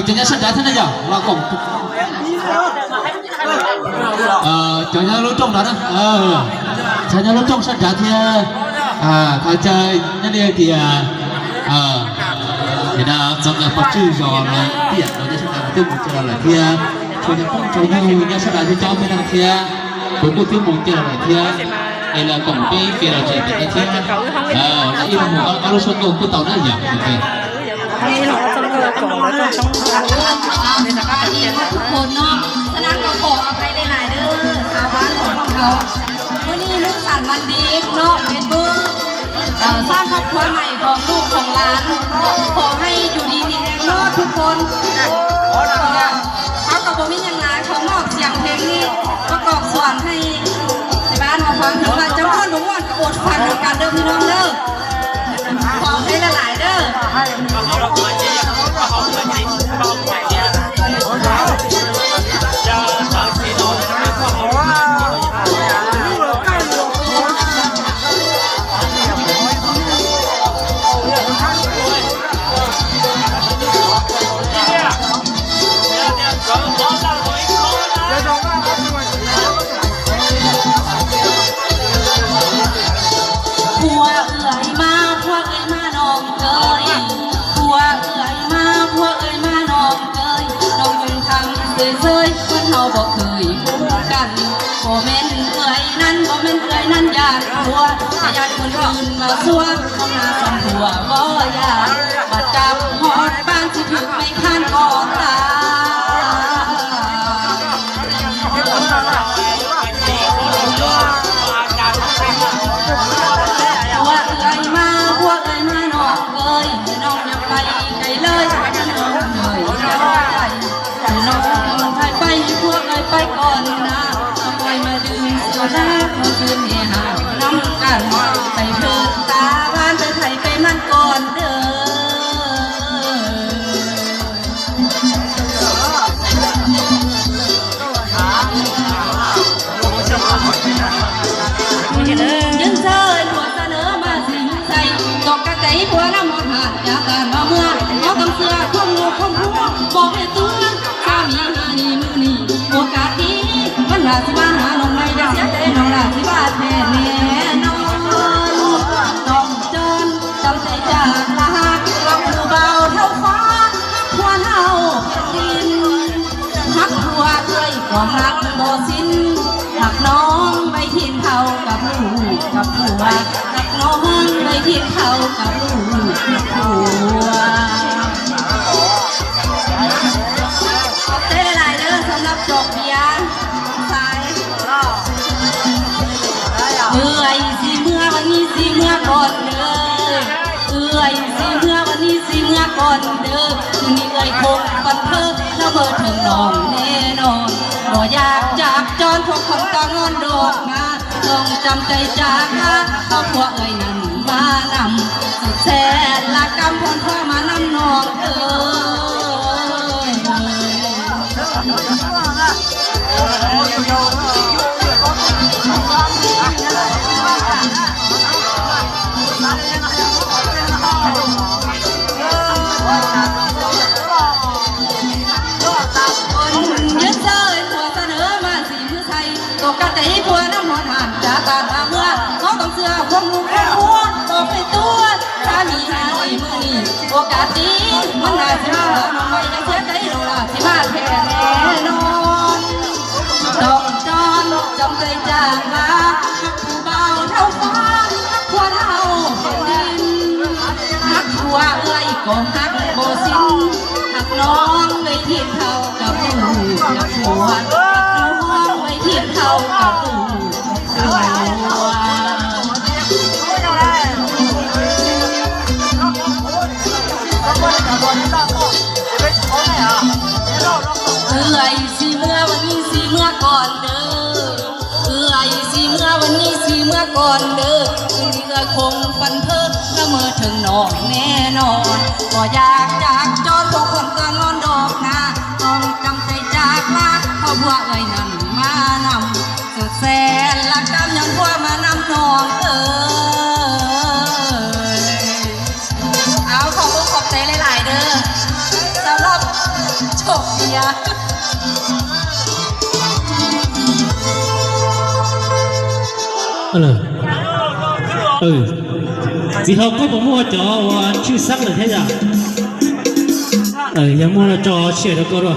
chẳng nhớ sân trái thế này nhở là cổng chẳng nhớ lúc trong đó đó chẳng nhớ lúc trong sân trái thì thay chơi nhân đây thì là trong là phát triển rồi là tiền rồi nhớ sân trái tiêu một chờ là thì cho những phong trào nhau nhớ sân trái thì cho bên đằng kia cuối cùng tiêu một chờ là thì đây là cổng cái kia là chạy cái kia là yêu một alo số cầu của tàu đó nhỉนี่เราต้องเลือกของแล้วต้องทุกคนเนาะฉะนั้นก็ขออภัยได้หลายเด้อชาวบ้านของเขาวันนี้ลูกสันวันดีเนาะเป็นเบอร์สร้างครอบครัวใหม่ของลูกของหลานขอให้อยู่ดีมีแรงเนาะทุกคนเขากับผมมีอย่างไรเขามอบเสียงเพลงนี้ประกอบส่วนให้ในบ้านมาฟังถึงว่าจะพ่อหนุ่มวันกระโดดฟังกันเด้อพี่น้องเด้อขอให้หลายเด้อบอกเคยพูดกันบ่แม่นเอ่ยนั่นบ่แม่นเอ่ยนั่นญาติหัวญาติคนอื่นมาซัวเข้ามาสำหัวบ่ญาติมาจับหอดบ้านสิถึกไม่คันก่อนตาว่าเอ่ยมาพวกเอ่ยมาน้องเอ่ยน้องอย่าไปไกลเลยน้องเอ่ยอย่าไปน้องไปพวกเอ้ยไปก่อนนะทำไมมาดื่มโซดามาคืนเนี่ยหาน้ำกันไปเถิดตาบ้านไปไทยไปมันก่อนเด้อยืนเชิญหัวเสนอมาสิงใส่ตกกระใจหัวน้ำมันหาดจากการมาเมื่อเอากำเสือคมงูคมหัวบอกให้ตัวสามีหานี่มือนี่โอกาสดีมันราสิมาหาน้องไม่ได้เสียใจน้องราสิบาดแน่แน่นอนต้องจนจำใจจากลาเราผู้เบาเท่าฟ้าหัวเท่าแผ่นดินหักหัวเคยก็หักโบสิ้นหักน้องไม่ทิ้งเขากับลูกกับผัวหักน้องไม่ทิ้งเขากับลูกกับผัวได้หลายเด้อสำหรับจบเบียร์สายเอื่อยสิเมื่อวันนี้สิเมื่อก่อนเด้อเอื่อยสิเมื่อวันนี้สิเมื่อก่อนเด้อคืนนี้เอื่อยคงปันเพิ่มแล้วเบอร์ถึงน้องแน่นอนบ่อยากจากจรพวกคนตางอนดอกนะต้องจำใจจากนะเอาพวกเอ่ยนั้นมานำสุดแสนละกำพลพ่อมานำน้องเอ้ยยืนเชิญหัวเสนอมาสีมือไทยตกกระตีผัวน้ำมันหันจากการมาเมื่อเขาต้องเสื้อความลูกความหัวบอกให้ตัวสามีหาในมือนี่โอกาสดีมันน่าจะมาน้องไม่ได้เสียใจน้องน่าสิมาแค่แน่นอนต้องจอนจำใจจากลาผู้เบาเท่าฟ้าหัวเท่าแผ่นดินหักหัวเอ้ยก็หักโบสิ้นหักน้องไม่ทิ้งเขากับลูกกับผัวหักน้องไม่ทิ้งเขากับลูกกับผัวเอื่อยสิเมื่อวันนี้สิเมื่อก่อนเด้อเอื่อยสิเมื่อวันนี้สิเมื่อก่อนเด้อคืนนี้เอื่อยคงฟันเพิ่มละเมอถึงน้องแน่นอนก็อยากจากจอดพวกคนก็งอนดอกนะต้องจำใจจากลาเพราะพวกเอ่ยนั่นมานำสุดแสนละกำยังพวกมานำน้องเอ้ยเอา กเบียร์ 之後嗰部摸咗話出生嚟睇下，有冇咗出嚟嗰度？